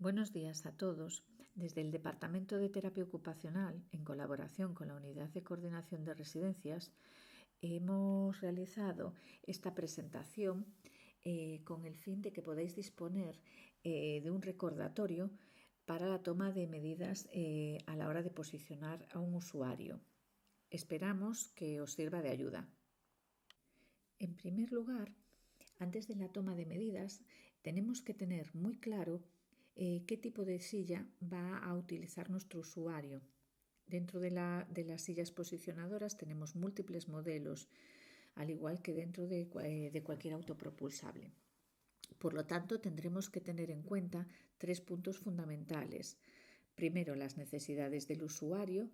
Buenos días a todos. Desde el Departamento de Terapia Ocupacional, en colaboración con la Unidad de Coordinación de Residencias, hemos realizado esta presentación con el fin de que podáis disponer de un recordatorio para la toma de medidas a la hora de posicionar a un usuario. Esperamos que os sirva de ayuda. En primer lugar, antes de la toma de medidas, tenemos que tener muy claro qué tipo de silla va a utilizar nuestro usuario. Dentro de las sillas posicionadoras tenemos múltiples modelos, al igual que dentro de cualquier autopropulsable. Por lo tanto, tendremos que tener en cuenta 3 puntos fundamentales. Primero, las necesidades del usuario,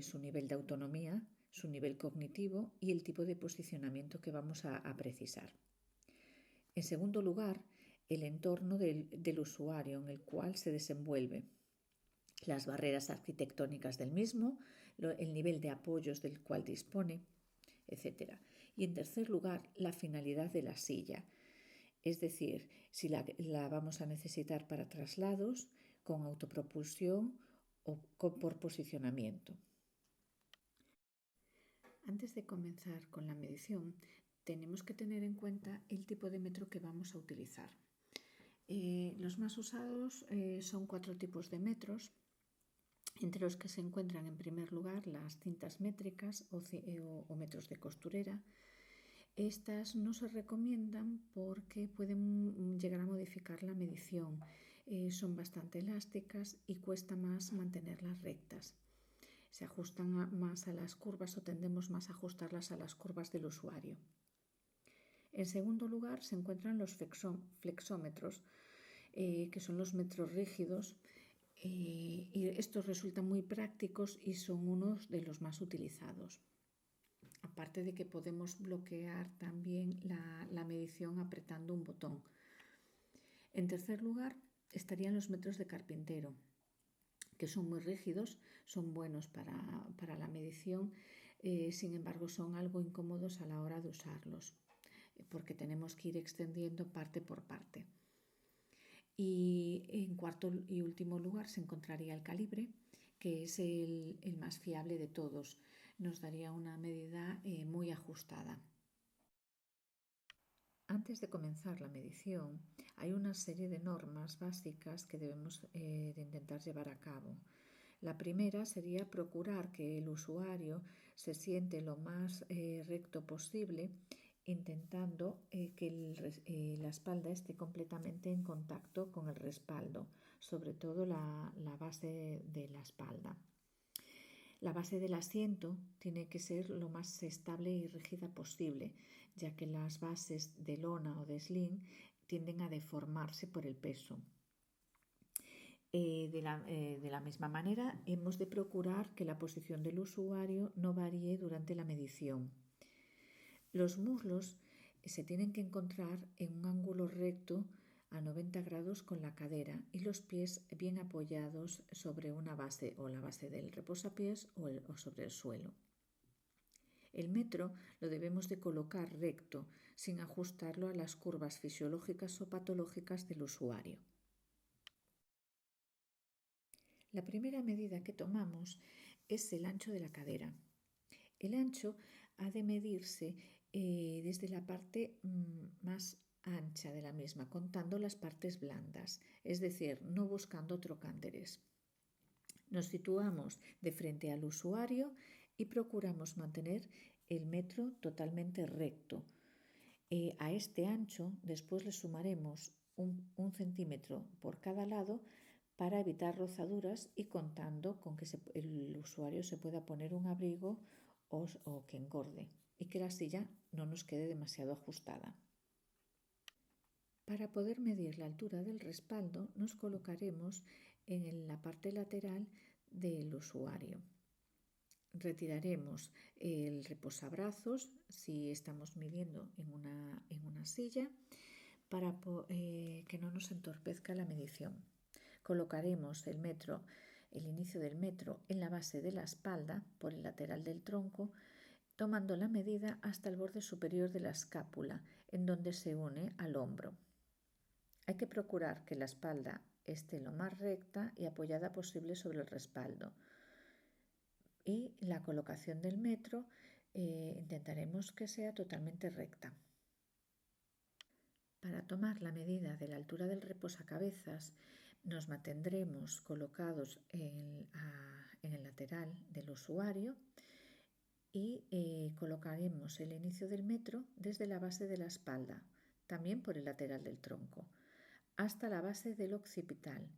su nivel de autonomía, su nivel cognitivo y el tipo de posicionamiento que vamos a precisar. En segundo lugar, el entorno del usuario en el cual se desenvuelve, las barreras arquitectónicas del mismo, el nivel de apoyos del cual dispone, etc. Y en tercer lugar, la finalidad de la silla, es decir, si la vamos a necesitar para traslados, con autopropulsión o por posicionamiento. Antes de comenzar con la medición, tenemos que tener en cuenta el tipo de metro que vamos a utilizar. Los más usados son 4 tipos de metros, entre los que se encuentran en primer lugar las cintas métricas o metros de costurera. Estas no se recomiendan porque pueden llegar a modificar la medición. Son bastante elásticas y cuesta más mantenerlas rectas. Se ajustan más a las curvas o tendemos más a ajustarlas a las curvas del usuario. En segundo lugar se encuentran los flexómetros, que son los metros rígidos, y estos resultan muy prácticos y son unos de los más utilizados. Aparte de que podemos bloquear también la medición apretando un botón. En tercer lugar estarían los metros de carpintero, que son muy rígidos, son buenos para la medición, sin embargo son algo incómodos a la hora de usarlos, porque tenemos que ir extendiendo parte por parte. Y en cuarto y último lugar se encontraría el calibre, que es el más fiable de todos. Nos daría una medida muy ajustada. Antes de comenzar la medición, hay una serie de normas básicas que debemos de intentar llevar a cabo. La primera sería procurar que el usuario se siente lo más recto posible, intentando que la espalda esté completamente en contacto con el respaldo, sobre todo la base de la espalda. La base del asiento tiene que ser lo más estable y rígida posible, ya que las bases de lona o de sling tienden a deformarse por el peso. De la misma manera, hemos de procurar que la posición del usuario no varíe durante la medición. Los muslos se tienen que encontrar en un ángulo recto a 90 grados con la cadera y los pies bien apoyados sobre una base o la base del reposapiés o sobre el suelo. El metro lo debemos de colocar recto, sin ajustarlo a las curvas fisiológicas o patológicas del usuario. La primera medida que tomamos es el ancho de la cadera. El ancho ha de medirse desde la parte más ancha de la misma, contando las partes blandas, es decir, no buscando trocánteres. Nos situamos de frente al usuario y procuramos mantener el metro totalmente recto. A este ancho después le sumaremos un centímetro por cada lado para evitar rozaduras y contando con que el usuario se pueda poner un abrigo o que engorde y que la silla no nos quede demasiado ajustada. Para poder medir la altura del respaldo nos colocaremos en la parte lateral del usuario. Retiraremos el reposabrazos si estamos midiendo en una silla para que no nos entorpezca la medición. Colocaremos el inicio del metro en la base de la espalda por el lateral del tronco, tomando la medida hasta el borde superior de la escápula, en donde se une al hombro. Hay que procurar que la espalda esté lo más recta y apoyada posible sobre el respaldo. Y la colocación del metro intentaremos que sea totalmente recta. Para tomar la medida de la altura del reposacabezas, nos mantendremos colocados en el lateral del usuario y colocaremos el inicio del metro desde la base de la espalda, también por el lateral del tronco, hasta la base del occipital.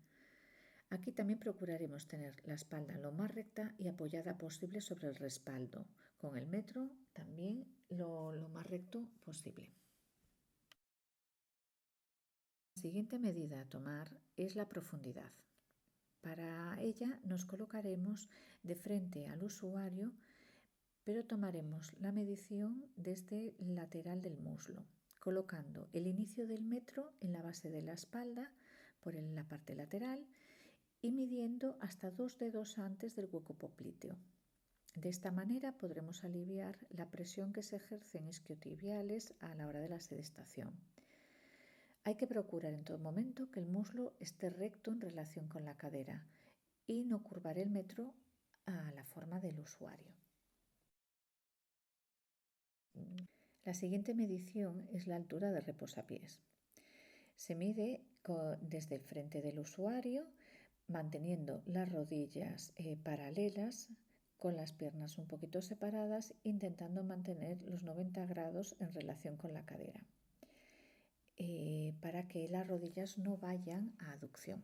Aquí también procuraremos tener la espalda lo más recta y apoyada posible sobre el respaldo, con el metro también lo más recto posible. La siguiente medida a tomar es la profundidad. Para ella nos colocaremos de frente al usuario, pero tomaremos la medición desde el lateral del muslo, colocando el inicio del metro en la base de la espalda por la parte lateral y midiendo hasta 2 dedos antes del hueco popliteo. De esta manera podremos aliviar la presión que se ejerce en isquiotibiales a la hora de la sedestación. Hay que procurar en todo momento que el muslo esté recto en relación con la cadera y no curvar el metro a la forma del usuario. La siguiente medición es la altura de reposapiés. Se mide desde el frente del usuario, manteniendo las rodillas paralelas, con las piernas un poquito separadas, intentando mantener los 90 grados en relación con la cadera, para que las rodillas no vayan a aducción.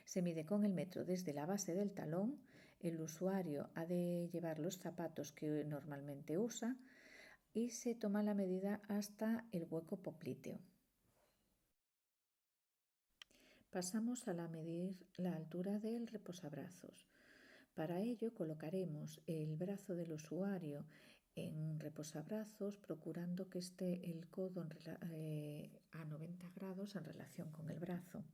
Se mide con el metro desde la base del talón. El usuario ha de llevar los zapatos que normalmente usa y se toma la medida hasta el hueco popliteo. Pasamos a medir la altura del reposabrazos. Para ello colocaremos el brazo del usuario en reposabrazos, procurando que esté el codo a 90 grados en relación con el brazo,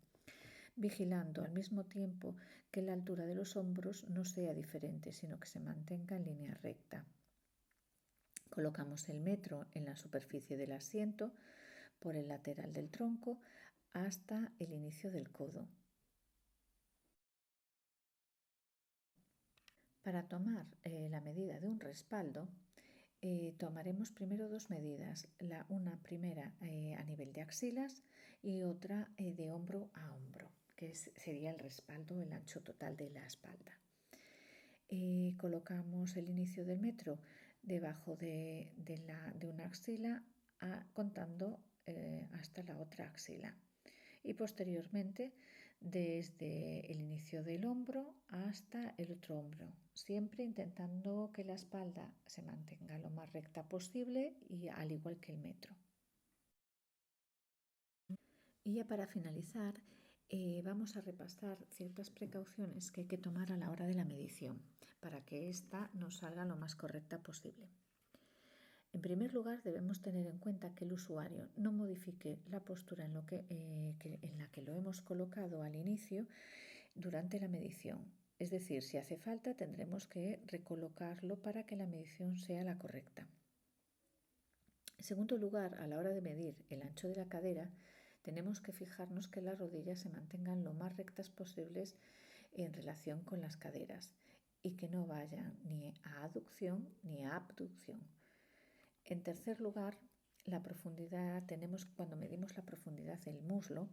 vigilando al mismo tiempo que la altura de los hombros no sea diferente, sino que se mantenga en línea recta. Colocamos el metro en la superficie del asiento, por el lateral del tronco, hasta el inicio del codo. Para tomar la medida de un respaldo, tomaremos primero dos medidas, una primera a nivel de axilas y otra de hombro a hombro, que sería el respaldo, el ancho total de la espalda. Colocamos el inicio del metro debajo de una axila, contando hasta la otra axila, y posteriormente desde el inicio del hombro hasta el otro hombro, siempre intentando que la espalda se mantenga lo más recta posible, y al igual que el metro. Y ya para finalizar, vamos a repasar ciertas precauciones que hay que tomar a la hora de la medición para que ésta nos salga lo más correcta posible. En primer lugar, debemos tener en cuenta que el usuario no modifique la postura en la que lo hemos colocado al inicio durante la medición. Es decir, si hace falta, tendremos que recolocarlo para que la medición sea la correcta. En segundo lugar, a la hora de medir el ancho de la cadera, tenemos que fijarnos que las rodillas se mantengan lo más rectas posibles en relación con las caderas y que no vayan ni a aducción ni a abducción. En tercer lugar, la profundidad. Cuando medimos la profundidad del muslo,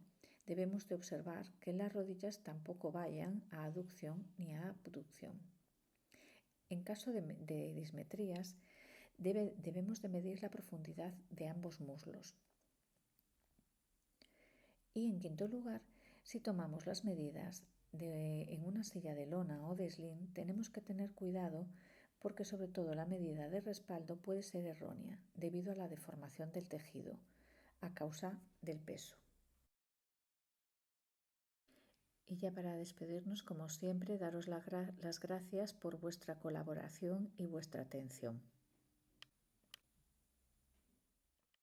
debemos de observar que las rodillas tampoco vayan a aducción ni a abducción. En caso de dismetrías, debemos de medir la profundidad de ambos muslos. Y en quinto lugar, si tomamos las medidas en una silla de lona o de sling, tenemos que tener cuidado, porque sobre todo la medida de respaldo puede ser errónea debido a la deformación del tejido a causa del peso. Y ya para despedirnos, como siempre, daros las gracias por vuestra colaboración y vuestra atención.